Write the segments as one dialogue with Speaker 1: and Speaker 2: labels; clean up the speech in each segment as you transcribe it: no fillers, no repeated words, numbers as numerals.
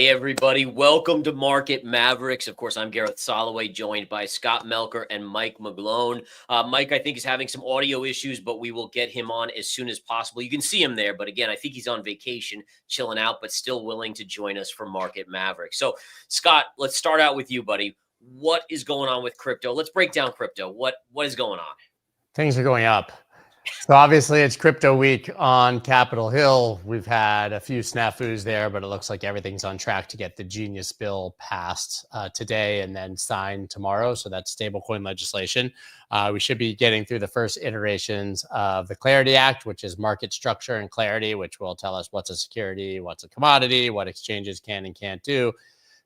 Speaker 1: Hey, everybody. Welcome to Market Mavericks. Of course, I'm Gareth Soloway, joined by Scott Melker and Mike McGlone. Mike, I think, is having some audio issues, but we will get him on as soon as possible. You can see him there, but again, I think he's on vacation, chilling out, but still willing to join us for Market Mavericks. So, Scott, let's start out with you, buddy. What is going on with crypto? Let's break down crypto. What is going on?
Speaker 2: Things are going up. So obviously it's crypto week on Capitol Hill. We've had a few snafus there, but it looks like everything's on track to get the Genius bill passed today and then signed tomorrow. So that's stablecoin legislation. We should be getting through the first iterations of the Clarity Act, which is market structure and clarity, which will tell us what's a security, what's a commodity, what exchanges can and can't do.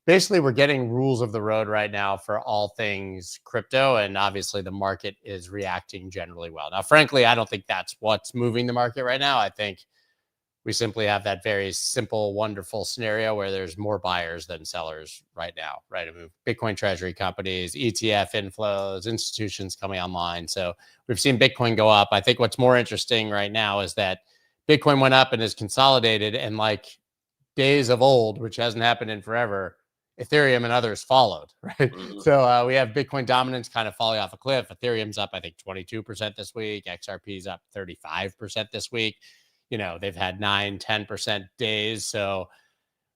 Speaker 2: Basically, we're getting rules of the road right now for all things crypto, and obviously the market is reacting generally well. Now, frankly, I don't think that's what's moving the market right now. I think we simply have that very simple, wonderful scenario where there's more buyers than sellers right now, right? I mean, Bitcoin treasury companies, ETF inflows, institutions coming online. So we've seen Bitcoin go up. I think what's more interesting right now is that Bitcoin went up and is consolidated, and like days of old, which hasn't happened in forever, Ethereum and others followed, right? Mm-hmm. So we have Bitcoin dominance kind of falling off a cliff. Ethereum's up, I think, 22% this week. XRP's up 35% this week. You know, they've had 9-10% days. So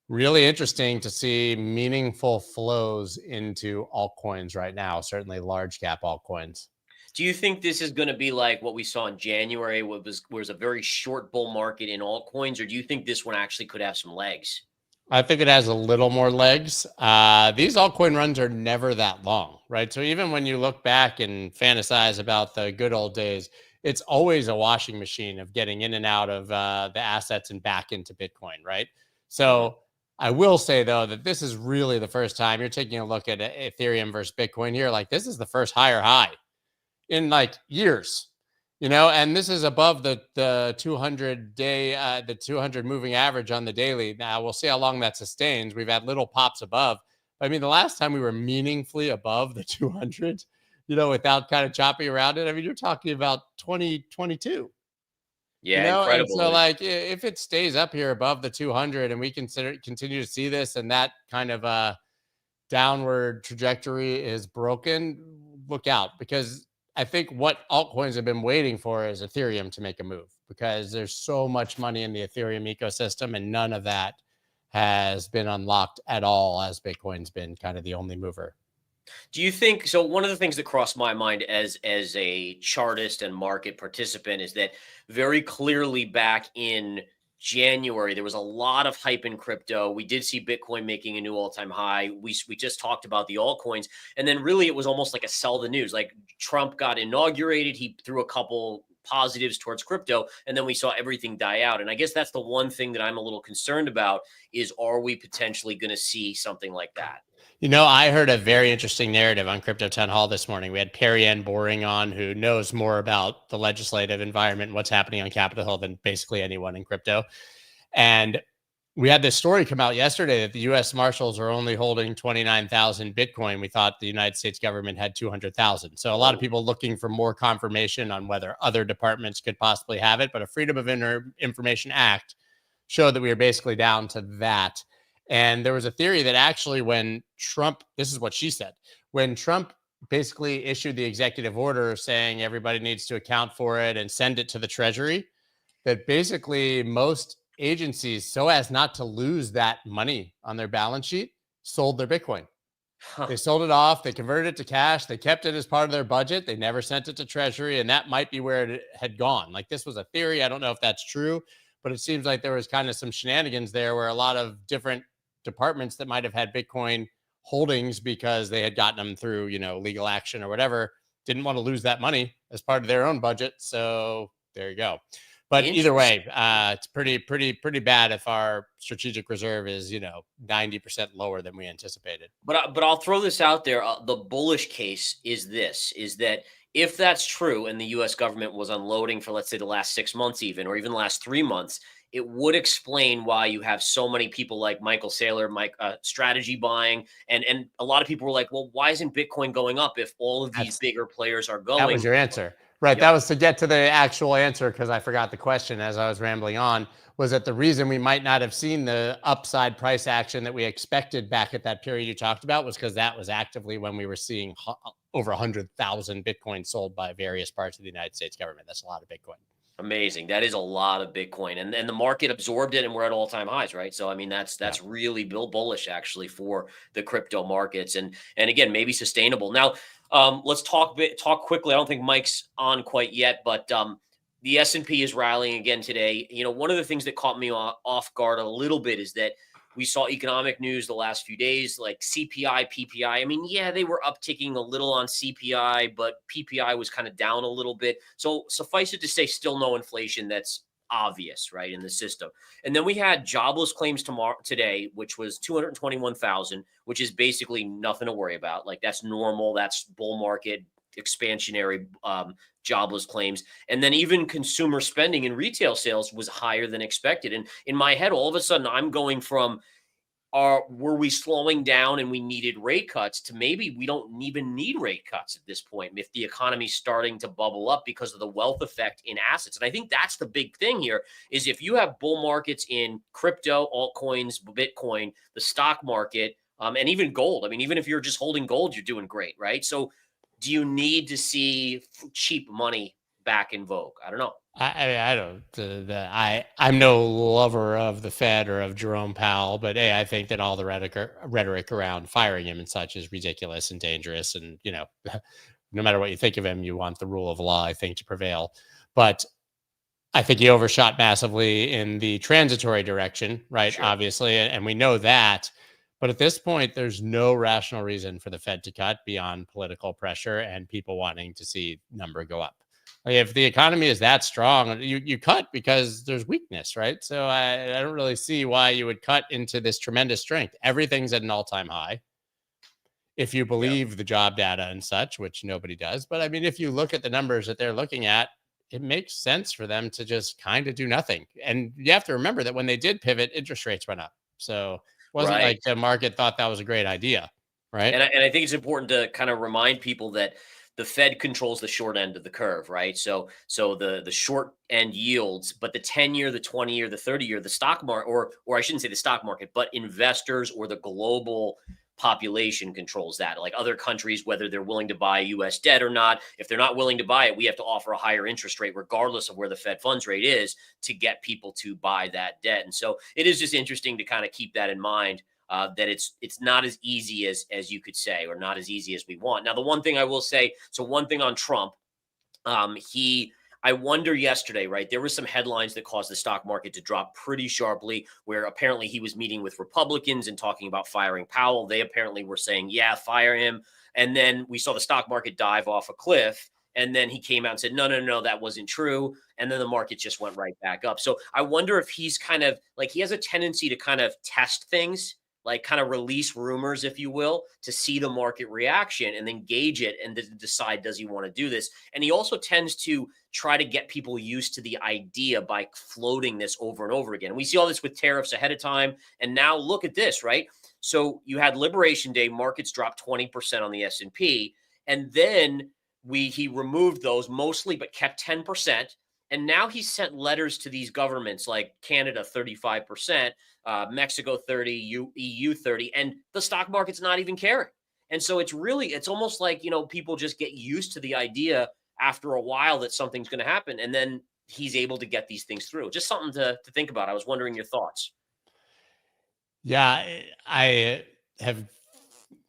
Speaker 2: really interesting to see meaningful flows into altcoins right now, certainly large cap altcoins.
Speaker 1: Do you think this is going to be like what we saw in January, was a very short bull market in altcoins, or do you think this one actually could have some legs?
Speaker 2: I think it has a little more legs. These altcoin runs are never that long, right? So even when you look back and fantasize about the good old days, it's always a washing machine of getting in and out of the assets and back into Bitcoin, right? So I will say, though, that this is really the first time you're taking a look at Ethereum versus Bitcoin here. Like, this is the first higher high in like years. You know, and this is above the 200-day, the 200 moving average on the daily. Now, we'll see how long that sustains. We've had little pops above. I mean, the last time we were meaningfully above the 200, you know, without kind of chopping around it, I mean, you're talking about 2022.
Speaker 1: Yeah,
Speaker 2: you know?
Speaker 1: Incredible.
Speaker 2: And so, like, if it stays up here above the 200 and we continue to see this and that kind of downward trajectory is broken, look out, because I think what altcoins have been waiting for is Ethereum to make a move, because there's so much money in the Ethereum ecosystem and none of that has been unlocked at all, as Bitcoin's been kind of the only mover.
Speaker 1: Do you think so? One of the things that crossed my mind as a chartist and market participant is that very clearly back in January, there was a lot of hype in crypto. We did see Bitcoin making a new all-time high. We just talked about the altcoins. And then really it was almost like a sell the news. Like Trump got inaugurated. He threw a couple positives towards crypto, and then we saw everything die out. And I guess that's the one thing that I'm a little concerned about is, are we potentially going to see something like that?
Speaker 2: You know, I heard a very interesting narrative on Crypto Town Hall this morning. We had Perry-Ann Boring on, who knows more about the legislative environment and what's happening on Capitol Hill than basically anyone in crypto. And we had this story come out yesterday that the U.S. Marshals are only holding 29,000 Bitcoin. We thought the United States government had 200,000. So a lot of people looking for more confirmation on whether other departments could possibly have it. But a Freedom of Information Act showed that we were basically down to that. And there was a theory that actually when Trump, this is what she said, when Trump basically issued the executive order saying everybody needs to account for it and send it to the Treasury, that basically most agencies, so as not to lose that money on their balance sheet, sold their Bitcoin. They sold it off. They converted it to cash. They kept it as part of their budget. They never sent it to Treasury. And that might be where it had gone. Like, this was a theory. I don't know if that's true, but it seems like there was kind of some shenanigans there where a lot of different departments that might have had Bitcoin holdings because they had gotten them through, you know, legal action or whatever, didn't want to lose that money as part of their own budget. So there you go. But either way, it's pretty bad if our strategic reserve is, you know, 90% lower than we anticipated.
Speaker 1: But I'll throw this out there. The bullish case is that if that's true and the U.S. government was unloading for, let's say, the last 6 months even, or even the last 3 months, it would explain why you have so many people like Michael Saylor, strategy buying. And a lot of people were like, well, why isn't Bitcoin going up if all of these bigger players are going?
Speaker 2: That was your answer. Right.
Speaker 1: Yep.
Speaker 2: That was to get to the actual answer, because I forgot the question as I was rambling on. Was that the reason we might not have seen the upside price action that we expected back at that period you talked about, was because that was actively when we were seeing over 100,000 Bitcoin sold by various parts of the United States government. That's a lot of Bitcoin.
Speaker 1: Amazing. That is a lot of Bitcoin, and the market absorbed it, and we're at all-time highs, right? So I mean, that's
Speaker 2: Yeah.
Speaker 1: really bullish actually for the crypto markets, and again, maybe sustainable. Now, let's talk quickly. I don't think Mike's on quite yet, but the S&P is rallying again today. You know, one of the things that caught me off guard a little bit is that we saw economic news the last few days, like CPI, PPI. I mean, yeah, they were upticking a little on CPI, but PPI was kind of down a little bit. So suffice it to say, still no inflation that's obvious, right, in the system. And then we had jobless claims today, which was 221,000, which is basically nothing to worry about. Like, that's normal. That's bull market expansionary jobless claims. And then even consumer spending and retail sales was higher than expected. And in my head, all of a sudden, I'm going from were we slowing down and we needed rate cuts to maybe we don't even need rate cuts at this point if the economy's starting to bubble up because of the wealth effect in assets. And I think that's the big thing here is if you have bull markets in crypto, altcoins, Bitcoin, the stock market, and even gold. I mean, even if you're just holding gold, you're doing great, right? So do you need to see cheap money back in vogue? I don't know.
Speaker 2: I don't. I'm no lover of the Fed or of Jerome Powell, but I think that all the rhetoric around firing him and such is ridiculous and dangerous. And no matter what you think of him, you want the rule of law, I think, to prevail. But I think he overshot massively in the transitory direction, right?
Speaker 1: Sure.
Speaker 2: Obviously, and we know that. But at this point, there's no rational reason for the Fed to cut beyond political pressure and people wanting to see number go up. Like, if the economy is that strong, you cut because there's weakness, right? So I don't really see why you would cut into this tremendous strength. Everything's at an all-time high. If you believe the job data and such, which nobody does. But I mean, if you look at the numbers that they're looking at, it makes sense for them to just kind of do nothing. And you have to remember that when they did pivot, interest rates went up. So it wasn't like the market thought that was a great idea, right?
Speaker 1: And I think it's important to kind of remind people that the Fed controls the short end of the curve, right? So the short end yields, but the 10-year, the 20-year, the 30-year, the stock market, or I shouldn't say the stock market, but investors or the global population controls that. Like other countries, whether they're willing to buy US debt or not, if they're not willing to buy it, we have to offer a higher interest rate, regardless of where the Fed funds rate is, to get people to buy that debt. And so it is just interesting to kind of keep that in mind. That it's not as easy as you could say, or not as easy as we want. Now, the one thing I will say, so one thing on Trump, I wonder yesterday, right? There were some headlines that caused the stock market to drop pretty sharply, where apparently he was meeting with Republicans and talking about firing Powell. They apparently were saying, yeah, fire him. And then we saw the stock market dive off a cliff. And then he came out and said, no, that wasn't true. And then the market just went right back up. So I wonder if he's kind of like, he has a tendency to kind of test things, like kind of release rumors, if you will, to see the market reaction and then gauge it and decide, does he want to do this? And he also tends to try to get people used to the idea by floating this over and over again. We see all this with tariffs ahead of time. And now look at this, right? So you had Liberation Day, markets dropped 20% on the S&P. And then he removed those mostly, but kept 10%. And now he sent letters to these governments like Canada, 35%, Mexico 30, EU 30, and the stock market's not even caring. And so it's almost like, people just get used to the idea after a while that something's going to happen. And then he's able to get these things through. Just something to think about. I was wondering your thoughts.
Speaker 2: Yeah, I have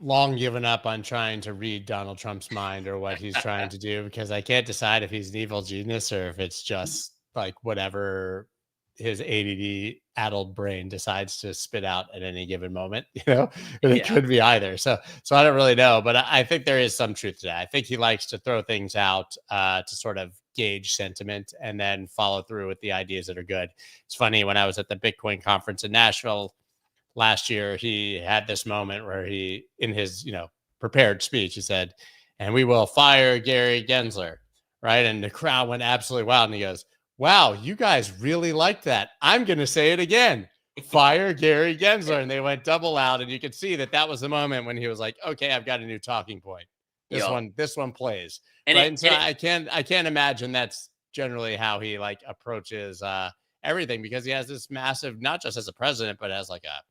Speaker 2: long given up on trying to read Donald Trump's mind or what he's trying to do, because I can't decide if he's an evil genius or if it's just like whatever his ADD addled brain decides to spit out at any given moment, it could be either. So I don't really know, but I think there is some truth to that. I think he likes to throw things out to sort of gauge sentiment and then follow through with the ideas that are good. It's funny, when I was at the Bitcoin conference in Nashville last year, he had this moment where he, in his, prepared speech, he said, and we will fire Gary Gensler, right? And the crowd went absolutely wild. And he goes, wow, you guys really liked that. I'm going to say it again. Fire Gary Gensler. And they went double loud. And you could see that was the moment when he was like, okay, I've got a new talking point. This one plays,
Speaker 1: And
Speaker 2: right? And so I can't imagine that's generally how he like approaches everything, because he has this massive, not just as a president, but as like a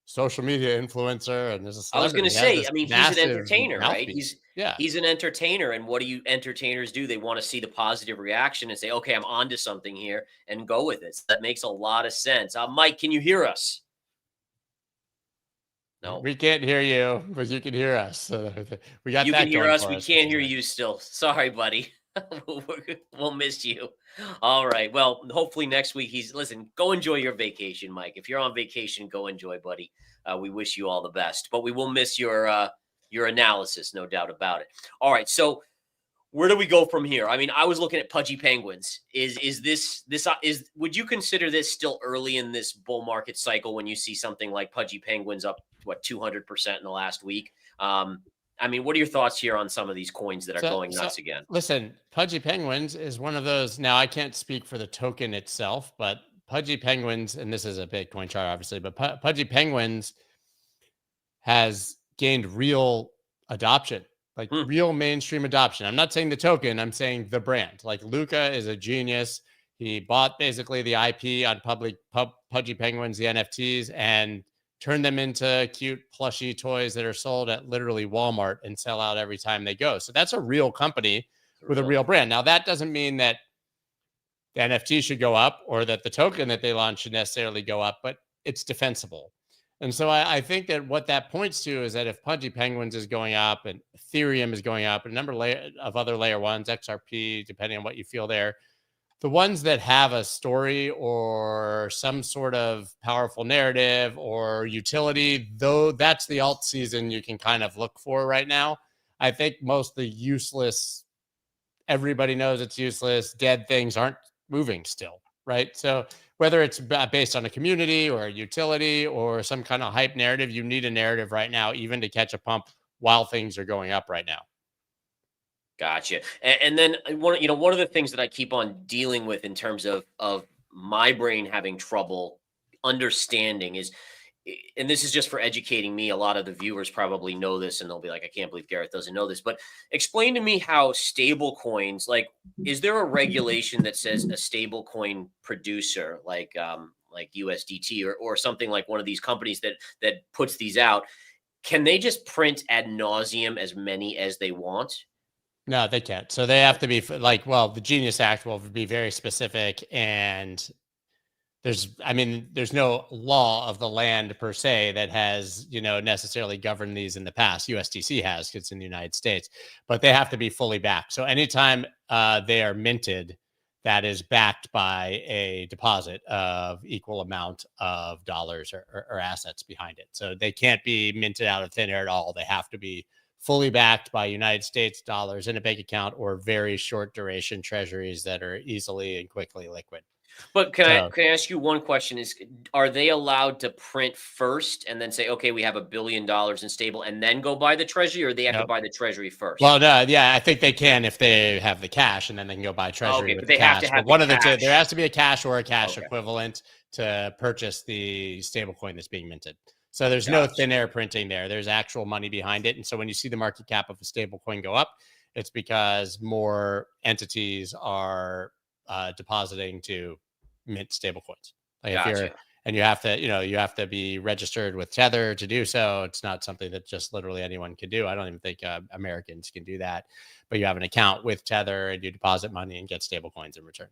Speaker 2: social media influencer and as a
Speaker 1: I was going
Speaker 2: celebrity,
Speaker 1: to
Speaker 2: he has
Speaker 1: say,
Speaker 2: this
Speaker 1: I mean, he's an
Speaker 2: massive
Speaker 1: entertainer, right?
Speaker 2: mouthpiece. Yeah.
Speaker 1: He's an entertainer, and what do you entertainers do? They want to see the positive reaction and say, "Okay, I'm onto something here," and go with it. So that makes a lot of sense. Mike, can you hear us? No,
Speaker 2: We can't hear you, but you can hear us. So we got
Speaker 1: you can
Speaker 2: that
Speaker 1: hear
Speaker 2: going
Speaker 1: us.
Speaker 2: for
Speaker 1: We
Speaker 2: us, which
Speaker 1: can't
Speaker 2: is
Speaker 1: hear
Speaker 2: nice.
Speaker 1: you still. Sorry, buddy. We'll miss you. All right. Well, hopefully next week listen, go enjoy your vacation, Mike. If you're on vacation, go enjoy, buddy. We wish you all the best, but we will miss your analysis, no doubt about it. All right. So where do we go from here? I mean, I was looking at pudgy penguins. Would you consider this still early in this bull market cycle when you see something like pudgy penguins up 200% in the last week? I mean, what are your thoughts here on some of these coins that are going
Speaker 2: So
Speaker 1: nuts again?
Speaker 2: listen, Pudgy Penguins is one of those. Now, I can't speak for the token itself, but Pudgy Penguins, and this is a Bitcoin chart, obviously, but Pudgy Penguins has gained real adoption, like
Speaker 1: Hmm.
Speaker 2: real mainstream adoption. I'm not saying the token, I'm saying the brand. Like Luca is a genius. He bought basically the IP on Pudgy Penguins, the NFTs, and turned them into cute plushy toys that are sold at literally Walmart and sell out every time they go. So that's a real company with a real brand. Now, that doesn't mean that the NFT should go up or that the token that they launch should necessarily go up, but it's defensible. And so I think that what that points to is that if Pudgy Penguins is going up and Ethereum is going up, and a number of other layer ones, XRP, depending on what you feel there, the ones that have a story or some sort of powerful narrative or utility, though, that's the alt season you can kind of look for right now. I think most of the useless, everybody knows it's useless, dead things aren't moving still, right? So whether it's based on a community or a utility or some kind of hype narrative, you need a narrative right now, even to catch a pump while things are going up right now.
Speaker 1: Gotcha. And then one of the things that I keep on dealing with in terms of my brain having trouble understanding is, and this is just for educating me. A lot of the viewers probably know this, and they'll be like, "I can't believe Gareth doesn't know this." But explain to me how stable coins, like, is there a regulation that says a stable coin producer, like USDT or something like one of these companies that puts these out, can they just print ad nauseum as many as they want?
Speaker 2: No, they can't. So they have to be like, well, the Genius Act will be very specific, and there's no law of the land per se that has, necessarily governed these in the past. USDC has, because it's in the United States, but they have to be fully backed. So anytime they are minted, that is backed by a deposit of equal amount of dollars or assets behind it. So they can't be minted out of thin air at all. They have to be fully backed by United States dollars in a bank account or very short duration treasuries that are easily and quickly liquid.
Speaker 1: But
Speaker 2: So
Speaker 1: can I ask you one question? Are they allowed to print first and then say, okay, we have $1 billion in stable, and then go buy the treasury, or they have to
Speaker 2: nope.
Speaker 1: buy the treasury
Speaker 2: Well,
Speaker 1: first?
Speaker 2: no, yeah, I think they can if they have the cash, and then they can go buy treasury
Speaker 1: Okay,
Speaker 2: with
Speaker 1: but
Speaker 2: the
Speaker 1: they have
Speaker 2: cash.
Speaker 1: to
Speaker 2: But
Speaker 1: have the
Speaker 2: one of the two, there
Speaker 1: cash.
Speaker 2: has to be a cash or a cash
Speaker 1: Okay,
Speaker 2: equivalent to purchase the stable coin that's being minted. So there's no
Speaker 1: gotcha.
Speaker 2: thin air printing there. There's actual money behind it. And so when you see the market cap of a stable coin go up, it's because more entities are depositing to mint stable coins. Like if you're,
Speaker 1: Gotcha.
Speaker 2: and you have to, you have to be registered with Tether to do so. It's not something that just literally anyone can do. I don't even think Americans can do that. But you have an account with Tether and you deposit money and get stable coins in return.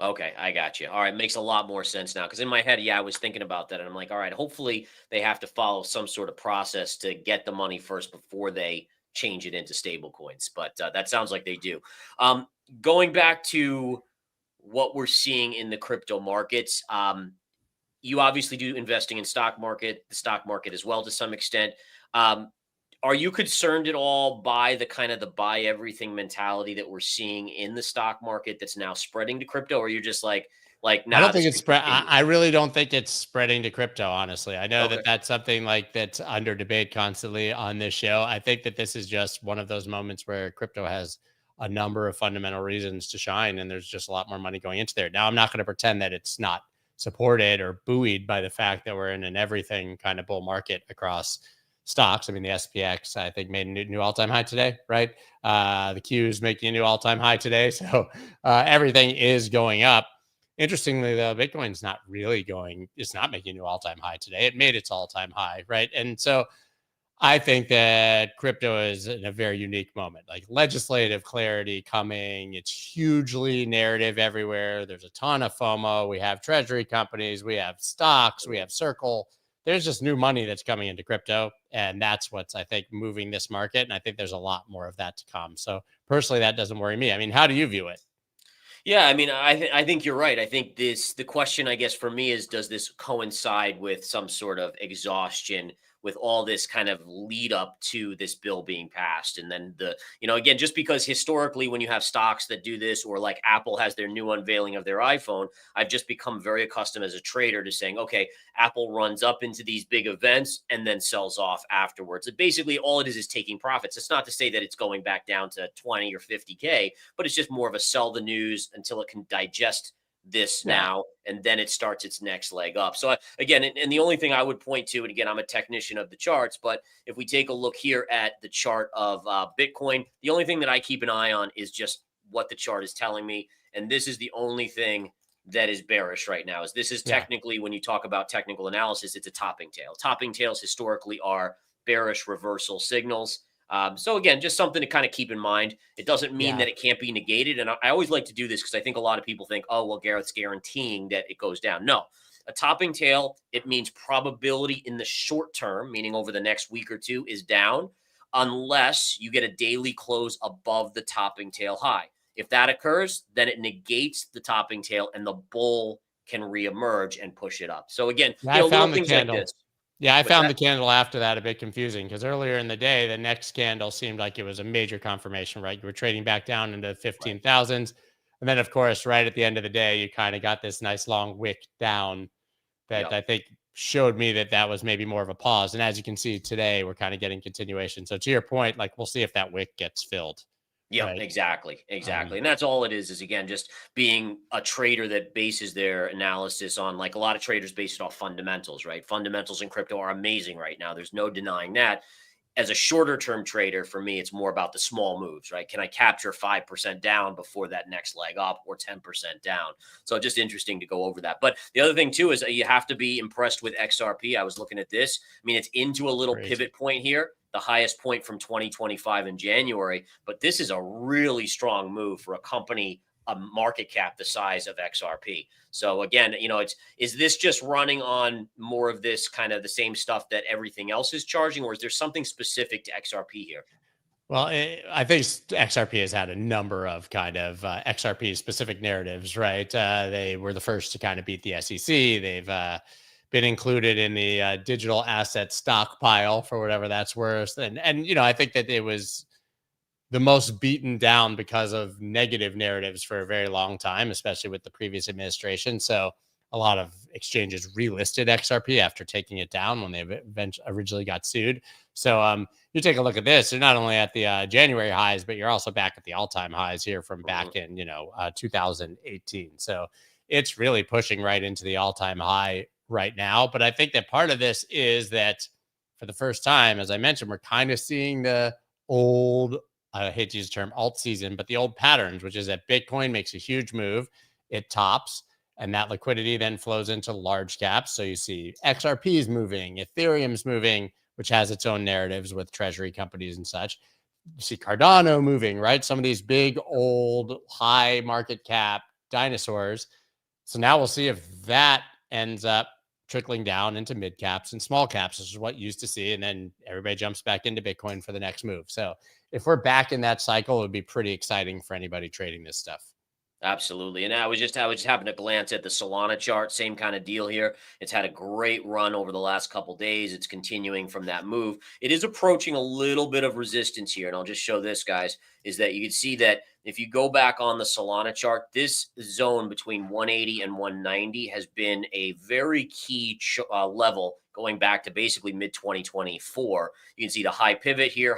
Speaker 1: Okay, I got you. All right, makes a lot more sense now. Because in my head, yeah, I was thinking about that, and I'm like, all right, hopefully they have to follow some sort of process to get the money first before they change it into stable coins. But that sounds like they do. Um, Going back to what we're seeing in the crypto markets, you obviously do investing in the stock market as well to some extent. Um, are you concerned at all by the kind of the buy everything mentality that we're seeing in the stock market that's now spreading to crypto? Or you're just like,
Speaker 2: I
Speaker 1: nah,
Speaker 2: don't
Speaker 1: this
Speaker 2: think it's
Speaker 1: could
Speaker 2: spread.
Speaker 1: continue.
Speaker 2: I really don't think it's spreading to crypto. Honestly, I know
Speaker 1: Okay.
Speaker 2: that that's something like that's under debate constantly on this show. I think that this is just one of those moments where crypto has a number of fundamental reasons to shine, and there's just a lot more money going into there. Now, I'm not going to pretend that it's not supported or buoyed by the fact that we're in an everything kind of bull market across stocks. I mean, the SPX, I think, made a new all-time high today, right? The Q's making a new all-time high today. So everything is going up. Interestingly, though, Bitcoin's not really it's not making a new all-time high today. It made its all-time high, right? And so I think that crypto is in a very unique moment, like legislative clarity coming. It's hugely narrative everywhere. There's a ton of FOMO. We have treasury companies, we have stocks, we have Circle. There's just new money that's coming into crypto. And that's what's, I think, moving this market. And I think there's a lot more of that to come. So personally, that doesn't worry me. I mean, how do you view it?
Speaker 1: Yeah, I mean, I think you're right. I think the question, I guess, for me is, does this coincide with some sort of exhaustion with all this kind of lead up to this bill being passed? And then again, just because historically when you have stocks that do this, or like Apple has their new unveiling of their iPhone, I've just become very accustomed as a trader to saying, okay, Apple runs up into these big events and then sells off afterwards. And basically all it is taking profits. It's not to say that it's going back down to 20 or 50K, but it's just more of a sell the news until it can digest this now, and then it starts its next leg up. So again, and the only thing I would point to, and again, I'm a technician of the charts, but if we take a look here at the chart of Bitcoin, the only thing that I keep an eye on is just what the chart is telling me. And this is the only thing that is bearish right now. Is this is technically, when you talk about technical analysis, it's a topping tail. Topping tails historically are bearish reversal signals. So again, just something to kind of keep in mind. It doesn't mean that it can't be negated. And I always like to do this because I think a lot of people think, oh, well, Gareth's guaranteeing that it goes down. No, a topping tail, it means probability in the short term, meaning over the next week or two, is down unless you get a daily close above the topping tail high. If that occurs, then it negates the topping tail and the bull can reemerge and push it up. So again, little things like this.
Speaker 2: Yeah, I found the candle after that a bit confusing because earlier in the day, the next candle seemed like it was a major confirmation, right? You were trading back down into 15,000s. And then, of course, right at the end of the day, you kind of got this nice long wick down that I think showed me that was maybe more of a pause. And as you can see today, we're kind of getting continuation. So to your point, like we'll see if that wick gets filled.
Speaker 1: Yeah,
Speaker 2: right?
Speaker 1: exactly. And that's all it is again, just being a trader that bases their analysis on, like a lot of traders base it off fundamentals, right? Fundamentals in crypto are amazing right now. There's no denying that. As a shorter term trader, for me, it's more about the small moves, right? Can I capture 5% down before that next leg up, or 10% down? So just interesting to go over that. But the other thing too is you have to be impressed with XRP. I was looking at this. I mean, it's into a little pivot point here, the highest point from 2025 in January. But this is a really strong move for a company, a market cap the size of XRP. So again, is this just running on more of this kind of the same stuff that everything else is charging, or is there something specific to XRP here?
Speaker 2: Well, I think XRP has had a number of kind of XRP specific narratives, right? They were the first to kind of beat the SEC. They've been included in the digital asset stockpile for whatever that's worth. And I think that it was the most beaten down because of negative narratives for a very long time, especially with the previous administration. So a lot of exchanges relisted XRP after taking it down when they originally got sued. So you take a look at this, you're not only at the January highs, but you're also back at the all-time highs here from back in 2018. So it's really pushing right into the all-time high right now. But I think that part of this is that for the first time, as I mentioned, we're kind of seeing the old, I hate to use the term alt season, but the old patterns, which is that Bitcoin makes a huge move, it tops, and that liquidity then flows into large caps. So you see XRP is moving, Ethereum's moving, which has its own narratives with treasury companies and such. You see Cardano moving, right? Some of these big, old, high market cap dinosaurs. So now we'll see if that ends up trickling down into mid caps and small caps. This is what you used to see. And then everybody jumps back into Bitcoin for the next move. So if we're back in that cycle, it would be pretty exciting for anybody trading this stuff.
Speaker 1: Absolutely. And I was just having a glance at the Solana chart. Same kind of deal here. It's had a great run over the last couple days. It's continuing from that move. It is approaching a little bit of resistance here. And I'll just show this, guys, is that you can see that if you go back on the Solana chart, this zone between 180 and 190 has been a very key level going back to basically mid-2024. You can see the high pivot here,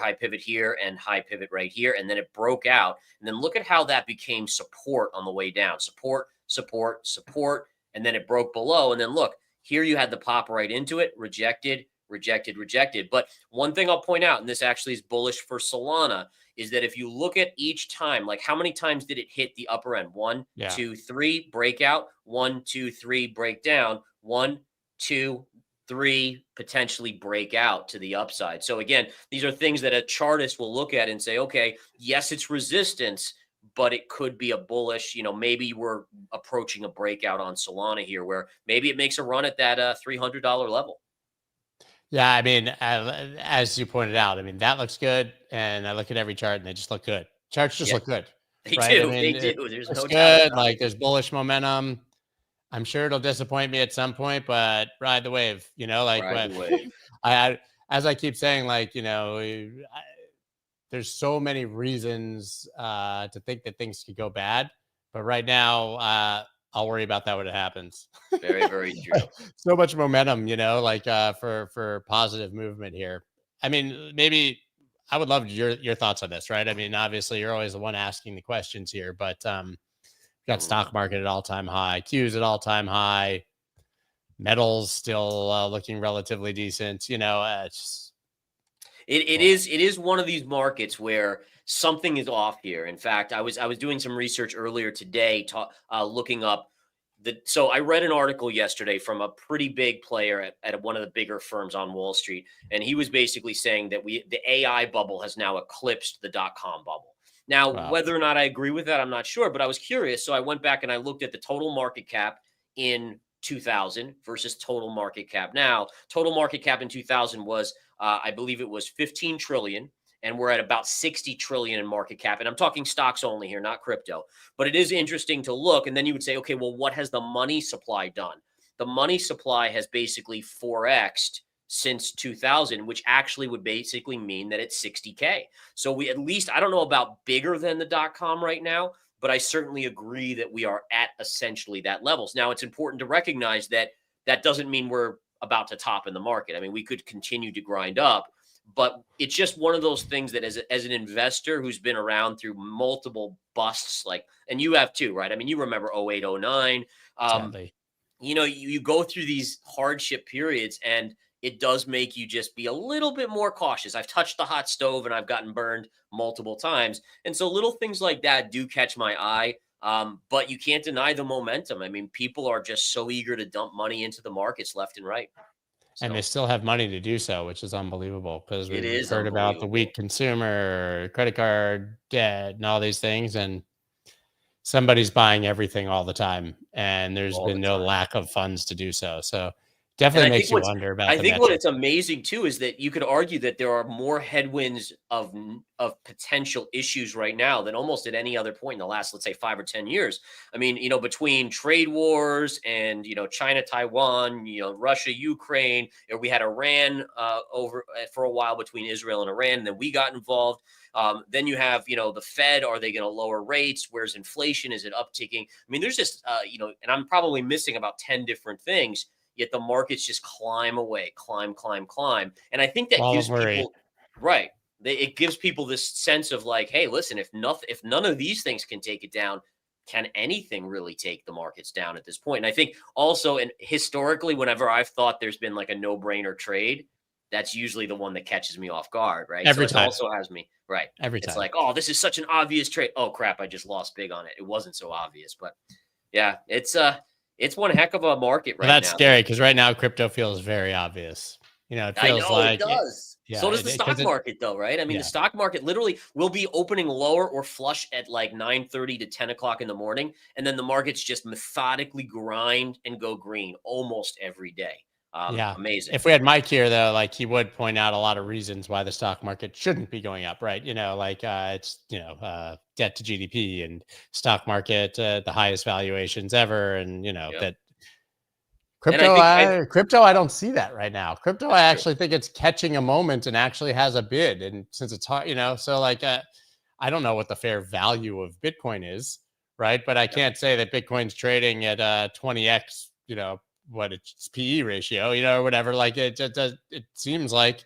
Speaker 1: and high pivot right here. And then it broke out. And then look at how that became support on the way down. Support, support, support. And then it broke below. And then look, here you had the pop right into it, rejected, rejected. But one thing I'll point out, and this actually is bullish for Solana, is that if you look at each time, like how many times did it hit the upper end? One,
Speaker 2: Yeah.
Speaker 1: 2, 3, breakout. 1, 2, 3, break down. 1, 2, 3, potentially break out to the upside. So again, these are things that a chartist will look at and say, okay, yes, it's resistance, but it could be a bullish, maybe we're approaching a breakout on Solana here where maybe it makes a run at that $300 level.
Speaker 2: Yeah, I mean, as you pointed out, I mean, that looks good. And I look at every chart and they just look good. Charts just look good,
Speaker 1: They
Speaker 2: right? I
Speaker 1: do.
Speaker 2: mean,
Speaker 1: They
Speaker 2: it
Speaker 1: do. There's
Speaker 2: looks
Speaker 1: no doubt
Speaker 2: good.
Speaker 1: about it.
Speaker 2: Like there's bullish momentum. I'm sure it'll disappoint me at some point, but ride the wave, like
Speaker 1: Ride
Speaker 2: what
Speaker 1: the wave.
Speaker 2: as I keep saying, like, there's so many reasons to think that things could go bad. But right now, I'll worry about that when it happens.
Speaker 1: Very, very true.
Speaker 2: So much momentum, like for positive movement here. I mean, maybe I would love your thoughts on this, right? I mean, obviously you're always the one asking the questions here, but got stock market at all-time high, Qs at all-time high, metals still looking relatively decent. It's
Speaker 1: It is one of these markets where something is off here. In fact, I was doing some research earlier today, looking up so I read an article yesterday from a pretty big player at one of the bigger firms on Wall Street, and he was basically saying that the AI bubble has now eclipsed the .com bubble. Now,
Speaker 2: wow.
Speaker 1: whether or not I agree with that, I'm not sure, but I was curious, so I went back and I looked at the total market cap in 2000 versus total market cap now. Total market cap in 2000 was I believe it was 15 trillion, and we're at about 60 trillion in market cap. And I'm talking stocks only here, not crypto. But it is interesting to look. And then you would say, okay, well, what has the money supply done? The money supply has basically 4x'd since 2000, which actually would basically mean that it's 60K. So we at least, I don't know about bigger than the .com right now, but I certainly agree that we are at essentially that levels. Now, it's important to recognize that that doesn't mean we're about to top in the market. I mean, we could continue to grind up, but it's just one of those things that as an investor who's been around through multiple busts, like, and you have too, right? I mean, you remember 08, 09.
Speaker 2: Sadly.
Speaker 1: You go through these hardship periods and it does make you just be a little bit more cautious. I've touched the hot stove and I've gotten burned multiple times. And so little things like that do catch my eye. But you can't deny the momentum. I mean, people are just so eager to dump money into the markets left and right.
Speaker 2: And they still have money to do so, which is unbelievable because
Speaker 1: It
Speaker 2: we've
Speaker 1: is
Speaker 2: heard about the
Speaker 1: unbelievable.
Speaker 2: weak consumer, credit card debt, and all these things. And somebody's buying everything all the time. And there's
Speaker 1: All the
Speaker 2: been no
Speaker 1: time.
Speaker 2: lack of funds to do so. So
Speaker 1: And
Speaker 2: definitely
Speaker 1: I
Speaker 2: makes
Speaker 1: think
Speaker 2: you
Speaker 1: what's
Speaker 2: wonder about
Speaker 1: I
Speaker 2: the
Speaker 1: think what
Speaker 2: metric.
Speaker 1: it's amazing too is that you could argue that there are more headwinds of potential issues right now than almost at any other point in the last, let's say, 5 or 10 years. I mean, between trade wars and China, Taiwan, Russia, Ukraine, we had Iran over for a while between Israel and Iran, and then we got involved. Then you have, the Fed. Are they going to lower rates? Where's inflation? Is it upticking? I mean, there's just, and I'm probably missing about 10 different things. Yet the markets just climb away, climb. And I think that
Speaker 2: Wall of
Speaker 1: gives
Speaker 2: worry.
Speaker 1: people, right. It gives people this sense of like, hey, listen, if none of these things can take it down, can anything really take the markets down at this point? And I think also, and historically, whenever I've thought there's been like a no-brainer trade, that's usually the one that catches me off guard, right? So
Speaker 2: Every
Speaker 1: it
Speaker 2: time.
Speaker 1: also has me, right.
Speaker 2: Every
Speaker 1: It's
Speaker 2: time.
Speaker 1: like, oh, this is such an obvious trade. Oh crap, I just lost big on it. It wasn't so obvious, but yeah, it's one heck of a market
Speaker 2: Well,
Speaker 1: right
Speaker 2: that's
Speaker 1: now.
Speaker 2: scary because right now crypto feels very obvious. It
Speaker 1: I
Speaker 2: feels
Speaker 1: know it
Speaker 2: like it,
Speaker 1: does. So
Speaker 2: yeah,
Speaker 1: does the
Speaker 2: because
Speaker 1: stock market, though, right? I mean, the
Speaker 2: yeah,
Speaker 1: stock market literally will be opening lower or flush at like 9:30 to 10 o'clock in the morning, and then the markets just methodically grind and go green almost every day.
Speaker 2: yeah.
Speaker 1: Amazing.
Speaker 2: If we had Mike here, though, like he would point out a lot of reasons why the stock market shouldn't be going up, right? Like it's debt to GDP and stock market the highest valuations ever, and
Speaker 1: Yep.
Speaker 2: that
Speaker 1: And I
Speaker 2: crypto.
Speaker 1: think
Speaker 2: Crypto, I don't see that right now. Crypto, I
Speaker 1: that's true.
Speaker 2: actually think it's catching a moment and actually has a bid, and since it's hard, so like I don't know what the fair value of Bitcoin is, right? But I
Speaker 1: Yep.
Speaker 2: can't say that Bitcoin's trading at 20x, what its PE ratio, or whatever. Like it just does. It seems like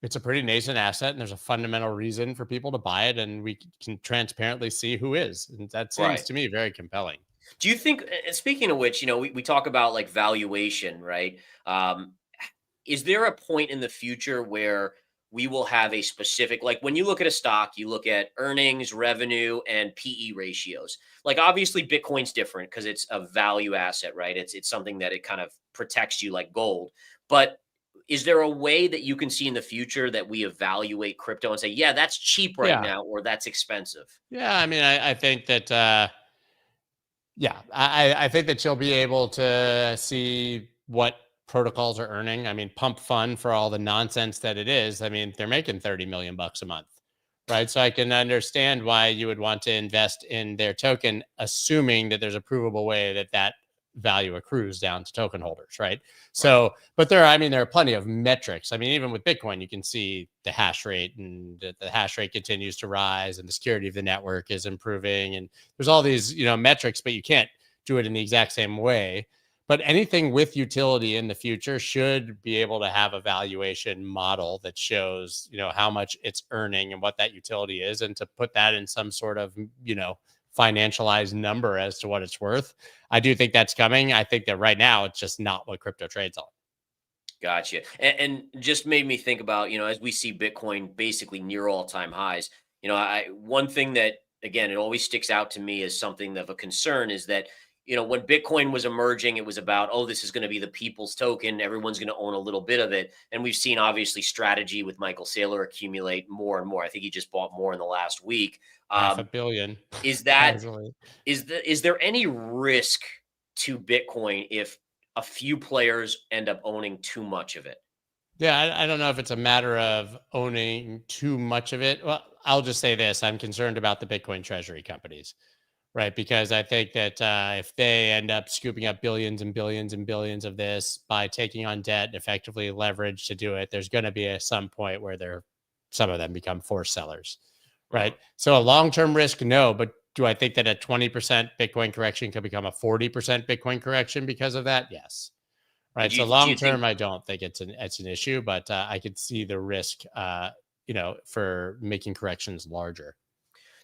Speaker 2: it's a pretty nascent asset, and there's a fundamental reason for people to buy it, and we can transparently see who is, and that seems
Speaker 1: Right.
Speaker 2: to me very compelling.
Speaker 1: Do you think, and speaking of which, we talk about like valuation, right? Um, is there a point in the future where we will have a specific, like when you look at a stock, you look at earnings, revenue, and PE ratios. Like obviously Bitcoin's different because it's a value asset, right? It's something that it kind of protects you like gold. But is there a way that you can see in the future that we evaluate crypto and say, yeah, that's cheap right
Speaker 2: Yeah.
Speaker 1: now, or that's expensive?
Speaker 2: Yeah. I mean, I think that, yeah, I think that you'll be able to see what protocols are earning. I mean, Pump Fund, for all the nonsense that it is, I mean, they're making 30 million bucks a month, right? So I can understand why you would want to invest in their token, assuming that there's a provable way that that value accrues down to token holders, right? So, but I mean, there are plenty of metrics. I mean, even with Bitcoin, you can see the hash rate, and the hash rate continues to rise, and the security of the network is improving, and there's all these, metrics, but you can't do it in the exact same way. But anything with utility in the future should be able to have a valuation model that shows, how much it's earning and what that utility is, and to put that in some sort of, financialized number as to what it's worth. I do think that's coming. I think that right now it's just not what crypto trades on.
Speaker 1: Gotcha. And just made me think about, as we see Bitcoin basically near all-time highs, one thing that, again, it always sticks out to me as something of a concern is that, when Bitcoin was emerging, it was about, oh, this is going to be the people's token. Everyone's going to own a little bit of it. And we've seen obviously strategy with Michael Saylor accumulate more and more. I think he just bought more in the last week.
Speaker 2: Half a billion.
Speaker 1: Is that
Speaker 2: Casually.
Speaker 1: is there any risk to Bitcoin if a few players end up owning too much of it?
Speaker 2: Yeah, I don't know if it's a matter of owning too much of it. Well, I'll just say this. I'm concerned about the Bitcoin treasury companies, right? Because I think that if they end up scooping up billions and billions and billions of this by taking on debt and effectively leverage to do it, there's going to be some point where some of them become forced sellers, right? So a long-term risk, no. But do I think that a 20% Bitcoin correction could become a 40% Bitcoin correction because of that? Yes. Right.
Speaker 1: Do
Speaker 2: So
Speaker 1: you, do
Speaker 2: long
Speaker 1: you think
Speaker 2: term, I don't think it's an issue, but I could see the risk, for making corrections larger.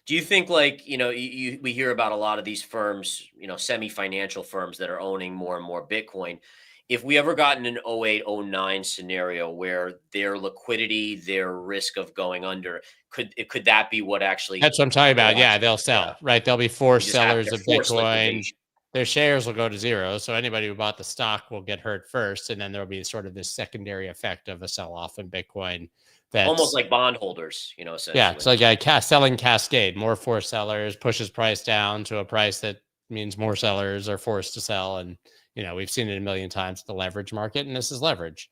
Speaker 1: Do you think, like, we hear about a lot of these firms, semi-financial firms that are owning more and more Bitcoin. If we ever got in an 08, 09 scenario where their liquidity, their risk of going under, could that be what actually
Speaker 2: That's what I'm talking about. Yeah,
Speaker 1: collapses?
Speaker 2: they'll
Speaker 1: Yeah.
Speaker 2: sell, right? They'll be
Speaker 1: They
Speaker 2: forced
Speaker 1: just have
Speaker 2: sellers
Speaker 1: their
Speaker 2: of
Speaker 1: forced
Speaker 2: Bitcoin.
Speaker 1: liquidation.
Speaker 2: Their shares will go to zero. So anybody who bought the stock will get hurt first. And then there'll be sort of this secondary effect of a sell off in Bitcoin.
Speaker 1: Almost
Speaker 2: That's,
Speaker 1: like bondholders,
Speaker 2: yeah, it's
Speaker 1: essentially.
Speaker 2: like a selling cascade. More forced sellers pushes price down to a price that means more sellers are forced to sell. And, we've seen it a million times, the leverage market, and this is leverage.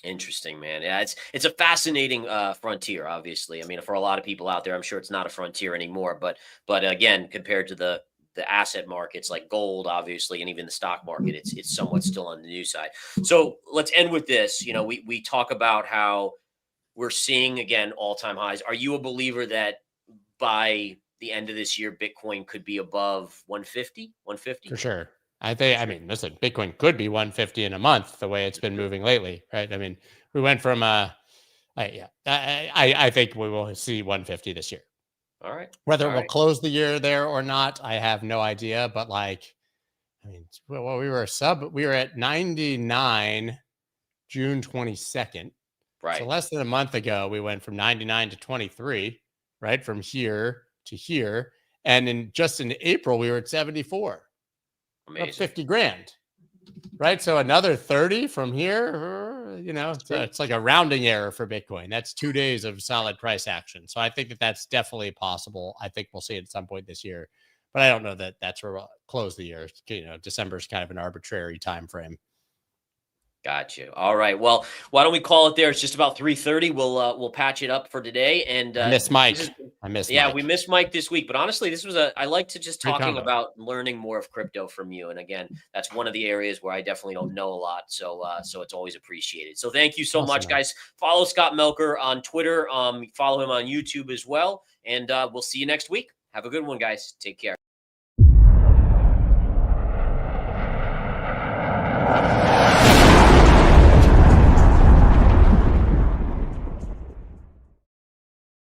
Speaker 1: Interesting, man. Yeah, it's a fascinating frontier. Obviously, I mean, for a lot of people out there, I'm sure it's not a frontier anymore. But again, compared to the asset markets like gold, obviously, and even the stock market, it's somewhat still on the new side. So let's end with this. We talk about how we're seeing again all-time highs. Are you a believer that by the end of this year, Bitcoin could be above 150? 150?
Speaker 2: For sure.
Speaker 1: For
Speaker 2: I
Speaker 1: sure.
Speaker 2: mean, listen, Bitcoin could be 150 in a month the way it's been moving lately, right? I mean, we went from yeah, I think we will see 150 this year.
Speaker 1: All right.
Speaker 2: Whether
Speaker 1: All
Speaker 2: it will
Speaker 1: right.
Speaker 2: close the year there or not, I have no idea. But like, I mean, well, we were at 99 June 22nd. So
Speaker 1: Right.
Speaker 2: less than a month ago, we went from 99 to 23, right? From here to here. And in April, we were at 74. We're up
Speaker 1: Amazing.
Speaker 2: 50 grand. Right. So another 30 from here, it's like a rounding error for Bitcoin. That's 2 days of solid price action. So I think that that's definitely possible. I think we'll see it at some point this year, but I don't know that that's where we'll close the year. December is kind of an arbitrary time frame.
Speaker 1: Got you. All right. Well, why don't we call it there? It's just about 3:30. We'll patch it up for today. And
Speaker 2: I miss
Speaker 1: this is
Speaker 2: Mike. I miss
Speaker 1: yeah, we
Speaker 2: Mike.
Speaker 1: missed Mike this week, but honestly, this was I like to just
Speaker 2: Great
Speaker 1: talking
Speaker 2: combo.
Speaker 1: about learning more of crypto from you. And again, that's one of the areas where I definitely don't know a lot. So it's always appreciated. So thank you so
Speaker 2: Awesome,
Speaker 1: much,
Speaker 2: man.
Speaker 1: guys. Follow Scott Melker on Twitter. Follow him on YouTube as well. And we'll see you next week. Have a good one, guys. Take care.